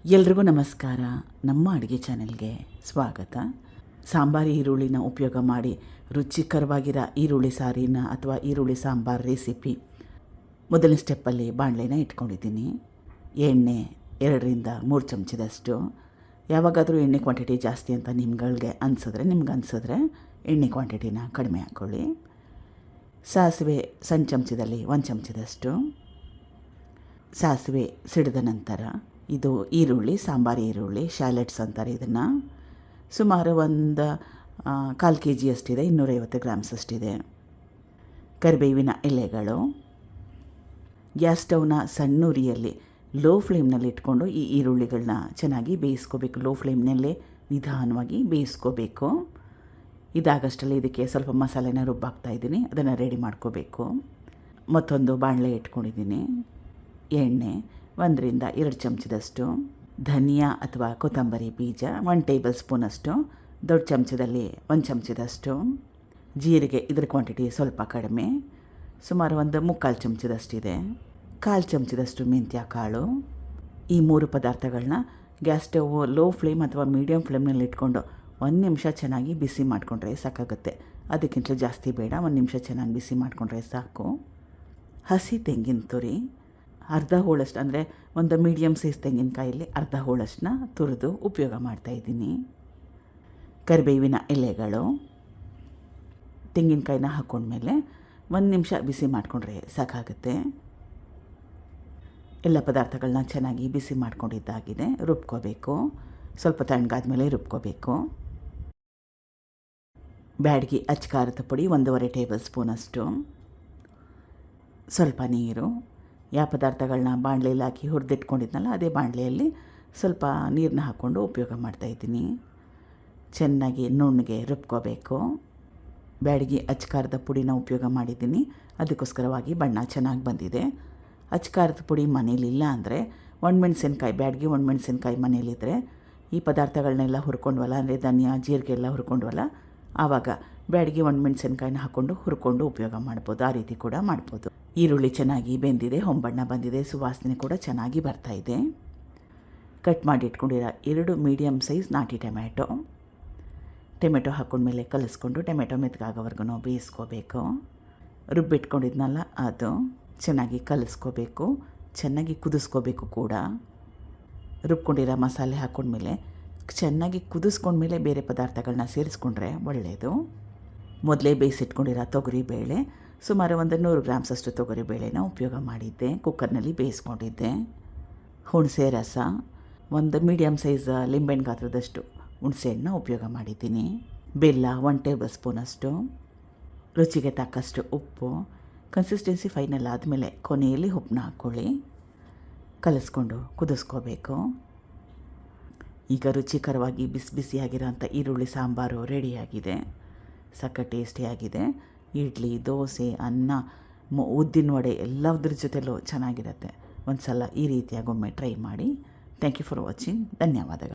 ಎಲ್ರಿಗೂ ನಮಸ್ಕಾರ. ನಮ್ಮ ಅಡುಗೆ ಚಾನೆಲ್ಗೆ ಸ್ವಾಗತ. ಸಾಂಬಾರು ಈರುಳ್ಳಿನ ಉಪಯೋಗ ಮಾಡಿ ರುಚಿಕರವಾಗಿರೋ ಈರುಳ್ಳಿ ಸಾರಿನ ಅಥವಾ ಈರುಳ್ಳಿ ಸಾಂಬಾರು ರೆಸಿಪಿ. ಮೊದಲನೇ ಸ್ಟೆಪ್ಪಲ್ಲಿ ಬಾಣಲೆನ ಇಟ್ಕೊಂಡಿದ್ದೀನಿ. ಎಣ್ಣೆ 2-3 ಚಮಚದಷ್ಟು. ಯಾವಾಗಾದರೂ ಎಣ್ಣೆ ಕ್ವಾಂಟಿಟಿ ಜಾಸ್ತಿ ಅಂತ ನಿಮ್ಗೆ ಅನಿಸಿದ್ರೆ ಎಣ್ಣೆ ಕ್ವಾಂಟಿಟಿನ ಕಡಿಮೆ ಹಾಕ್ಕೊಳ್ಳಿ. ಸಾಸಿವೆ ಸಣ್ಣ ಚಮಚದಲ್ಲಿ 1 ಚಮಚದಷ್ಟು. ಸಾಸಿವೆ ಸಿಡಿದ ನಂತರ ಇದು ಈರುಳ್ಳಿ, ಸಾಂಬಾರು ಈರುಳ್ಳಿ, ಶಾಲೆಟ್ಸ್ ಅಂತಾರೆ ಇದನ್ನು. ಸುಮಾರು ಒಂದು 1/4 kg ಅಷ್ಟಿದೆ, 250 ಗ್ರಾಮ್ಸ್ ಅಷ್ಟಿದೆ. ಕರಿಬೇವಿನ ಎಲೆಗಳು. ಗ್ಯಾಸ್ ಸ್ಟವ್ನ ಸಣ್ಣ ಉರಿಯಲ್ಲಿ ಲೋ ಫ್ಲೇಮ್ನಲ್ಲಿ ಇಟ್ಕೊಂಡು ಈ ಈರುಳ್ಳಿಗಳನ್ನ ಚೆನ್ನಾಗಿ ಬೇಯಿಸ್ಕೋಬೇಕು. ಲೋ ಫ್ಲೇಮ್ನಲ್ಲೇ ನಿಧಾನವಾಗಿ ಬೇಯಿಸ್ಕೋಬೇಕು. ಇದಾಗಷ್ಟರಲ್ಲಿ ಇದಕ್ಕೆ ಸ್ವಲ್ಪ ಮಸಾಲೆನ ರುಬ್ಬಾಕ್ತಾಯಿದ್ದೀನಿ, ಅದನ್ನು ರೆಡಿ ಮಾಡ್ಕೋಬೇಕು. ಮತ್ತೊಂದು ಬಾಣಲೆ ಇಟ್ಕೊಂಡಿದ್ದೀನಿ. ಎಣ್ಣೆ 1-2 ಚಮಚದಷ್ಟು. ಧನಿಯಾ ಅಥವಾ ಕೊತ್ತಂಬರಿ ಬೀಜ 1 ಟೇಬಲ್ ಸ್ಪೂನಷ್ಟು. ದೊಡ್ಡ ಚಮಚದಲ್ಲಿ 1 ಚಮಚದಷ್ಟು. ಜೀರಿಗೆ, ಇದರ ಕ್ವಾಂಟಿಟಿ ಸ್ವಲ್ಪ ಕಡಿಮೆ, ಸುಮಾರು 1/4 ಚಮಚದಷ್ಟಿದೆ. 1/4 ಚಮಚದಷ್ಟು ಮೆಂತ್ಯ ಕಾಳು. ಈ 3 ಪದಾರ್ಥಗಳನ್ನ ಗ್ಯಾಸ್ ಸ್ಟವ್ ಲೋ ಫ್ಲೇಮ್ ಅಥವಾ ಮೀಡಿಯಮ್ ಫ್ಲೇಮ್ನಲ್ಲಿ ಇಟ್ಕೊಂಡು 1 ನಿಮಿಷ ಚೆನ್ನಾಗಿ ಬಿಸಿ ಮಾಡಿಕೊಂಡ್ರೆ ಸಾಕಾಗುತ್ತೆ. ಅದಕ್ಕಿಂತಲೂ ಜಾಸ್ತಿ ಬೇಡ, 1 ನಿಮಿಷ ಚೆನ್ನಾಗಿ ಬಿಸಿ ಮಾಡಿಕೊಂಡ್ರೆ ಸಾಕು. ಹಸಿ ತೆಂಗಿನ ತುರಿ ಅರ್ಧ ಹೋಳಷ್ಟು, ಅಂದರೆ ಒಂದು ಮೀಡಿಯಮ್ ಸೈಜ್ ತೆಂಗಿನಕಾಯಲ್ಲಿ ಅರ್ಧ ಹೋಳಷ್ಟನ್ನ ತುರಿದು ಉಪಯೋಗ ಮಾಡ್ತಾಯಿದ್ದೀನಿ. ಕರಿಬೇವಿನ ಎಲೆಗಳು. ತೆಂಗಿನಕಾಯಿನ ಹಾಕ್ಕೊಂಡ್ಮೇಲೆ 1 ನಿಮಿಷ ಬಿಸಿ ಮಾಡಿಕೊಂಡ್ರೆ ಸಾಕಾಗುತ್ತೆ. ಎಲ್ಲ ಪದಾರ್ಥಗಳನ್ನ ಚೆನ್ನಾಗಿ ಬಿಸಿ ಮಾಡ್ಕೊಂಡಿದ್ದಾಗಿದೆ. ರುಬ್ಕೋಬೇಕು. ಸ್ವಲ್ಪ ತಣ್ಣಗಾದ್ಮೇಲೆ ರುಬ್ಕೋಬೇಕು. ಬ್ಯಾಡಗಿ ಅಚ್ಕಾರದ ಪುಡಿ 1.5 ಟೇಬಲ್ ಸ್ಪೂನಷ್ಟು. ಸ್ವಲ್ಪ ನೀರು. ಯಾವ ಪದಾರ್ಥಗಳನ್ನ ಬಾಣಲೆಯಲ್ಲಿ ಹಾಕಿ ಹುರಿದಿಟ್ಕೊಂಡಿದ್ನಲ್ಲ ಅದೇ ಬಾಣಲೆಯಲ್ಲಿ ಸ್ವಲ್ಪ ನೀರನ್ನ ಹಾಕ್ಕೊಂಡು ಉಪಯೋಗ ಮಾಡ್ತಾಯಿದ್ದೀನಿ. ಚೆನ್ನಾಗಿ ನುಣ್ಣಗೆ ರುಬ್ಕೋಬೇಕು. ಬ್ಯಾಡಗಿ ಅಚ್ಕಾರದ ಪುಡಿನ ಉಪಯೋಗ ಮಾಡಿದ್ದೀನಿ, ಅದಕ್ಕೋಸ್ಕರವಾಗಿ ಬಣ್ಣ ಚೆನ್ನಾಗಿ ಬಂದಿದೆ. ಅಚ್ಕಾರದ ಪುಡಿ ಮನೇಲಿಲ್ಲ ಅಂದರೆ ಒಣಮೆಣಸಿನ್ಕಾಯಿ, ಬ್ಯಾಡಗಿ ಒಣಮೆಣಸಿನ್ಕಾಯಿ ಮನೇಲಿದ್ದರೆ ಈ ಪದಾರ್ಥಗಳನ್ನೆಲ್ಲ ಹುರ್ಕೊಂಡ್ವಲ್ಲ, ಅಂದರೆ ಧನಿಯಾ ಜೀರಿಗೆ ಎಲ್ಲ ಹುರ್ಕೊಂಡ್ವಲ್ಲ, ಆವಾಗ ಬ್ಯಾಡಗಿ ಒಣಮೆಣಸಿನ್ಕಾಯಿನ ಹಾಕ್ಕೊಂಡು ಹುರ್ಕೊಂಡು ಉಪಯೋಗ ಮಾಡ್ಬೋದು. ಆ ರೀತಿ ಕೂಡ ಮಾಡ್ಬೋದು. ಈರುಳ್ಳಿ ಚೆನ್ನಾಗಿ ಬೆಂದಿದೆ, ಹೊಂಬಣ್ಣ ಬಂದಿದೆ, ಸುವಾಸನೆ ಕೂಡ ಚೆನ್ನಾಗಿ ಬರ್ತಾಯಿದೆ. ಕಟ್ ಮಾಡಿ ಇಟ್ಕೊಂಡಿರೋ 2 ಮೀಡಿಯಮ್ ಸೈಜ್ ನಾಟಿ ಟೊಮೆಟೊ ಹಾಕ್ಕೊಂಡ್ಮೇಲೆ ಕಲಿಸ್ಕೊಂಡು ಟೊಮೆಟೊ ಮೆತ್ತಗಾಗೋವರೆಗೂ ಬೇಯಿಸ್ಕೋಬೇಕು. ರುಬ್ಬಿಟ್ಕೊಂಡಿದ್ನಲ್ಲ ಅದು ಚೆನ್ನಾಗಿ ಕಲಿಸ್ಕೋಬೇಕು, ಚೆನ್ನಾಗಿ ಕುದಿಸ್ಕೋಬೇಕು ಕೂಡ. ರುಬ್ಕೊಂಡಿರೋ ಮಸಾಲೆ ಹಾಕ್ಕೊಂಡ್ಮೇಲೆ ಚೆನ್ನಾಗಿ ಕುದಿಸ್ಕೊಂಡ್ಮೇಲೆ ಬೇರೆ ಪದಾರ್ಥಗಳನ್ನ ಸೇರಿಸ್ಕೊಂಡ್ರೆ ಒಳ್ಳೆಯದು. ಮೊದಲೇ ಬೇಯಿಸಿಟ್ಕೊಂಡಿರೋ ತೊಗರಿಬೇಳೆ, ಸುಮಾರು 100 ಗ್ರಾಮ್ಸಷ್ಟು ತೊಗರಿಬೇಳೆನ ಉಪಯೋಗ ಮಾಡಿದ್ದೆ. ಕುಕ್ಕರ್ನಲ್ಲಿ ಬೇಯಿಸ್ಕೊಂಡಿದ್ದೆ. ಹುಣಸೆ ರಸ, ಒಂದು ಮೀಡಿಯಮ್ ಸೈಜ್ ಲಿಂಬೆಹಣ್ಣು ಗಾತ್ರದಷ್ಟು ಹುಣಸೆಹಣ್ಣನ್ನ ಉಪಯೋಗ ಮಾಡಿದ್ದೀನಿ. ಬೆಲ್ಲ 1 ಟೇಬಲ್ ಸ್ಪೂನಷ್ಟು. ರುಚಿಗೆ ತಕ್ಕಷ್ಟು ಉಪ್ಪು. ಕನ್ಸಿಸ್ಟೆನ್ಸಿ ಫೈನಲ್ ಆದಮೇಲೆ ಕೊನೆಯಲ್ಲಿ ಉಪ್ಪನ್ನ ಹಾಕ್ಕೊಳ್ಳಿ. ಕಲಿಸ್ಕೊಂಡು ಕುದಿಸ್ಕೋಬೇಕು. ಈಗ ರುಚಿಕರವಾಗಿ ಬಿಸಿ ಬಿಸಿಯಾಗಿರೋಂಥ ಈರುಳ್ಳಿ ಸಾಂಬಾರು ರೆಡಿಯಾಗಿದೆ. ಸಖತ್ ಟೇಸ್ಟಿಯಾಗಿದೆ. ಇಡ್ಲಿ, ದೋಸೆ, ಅನ್ನ, ಉದ್ದಿನ ವಡೆ ಎಲ್ಲದ್ರ ಜೊತೆಲೂ ಚೆನ್ನಾಗಿರುತ್ತೆ. ಒಂದು ಸಲ ಈ ರೀತಿಯಾಗೊಮ್ಮೆ ಟ್ರೈ ಮಾಡಿ. Thank you for watching. ಧನ್ಯವಾದಗಳು.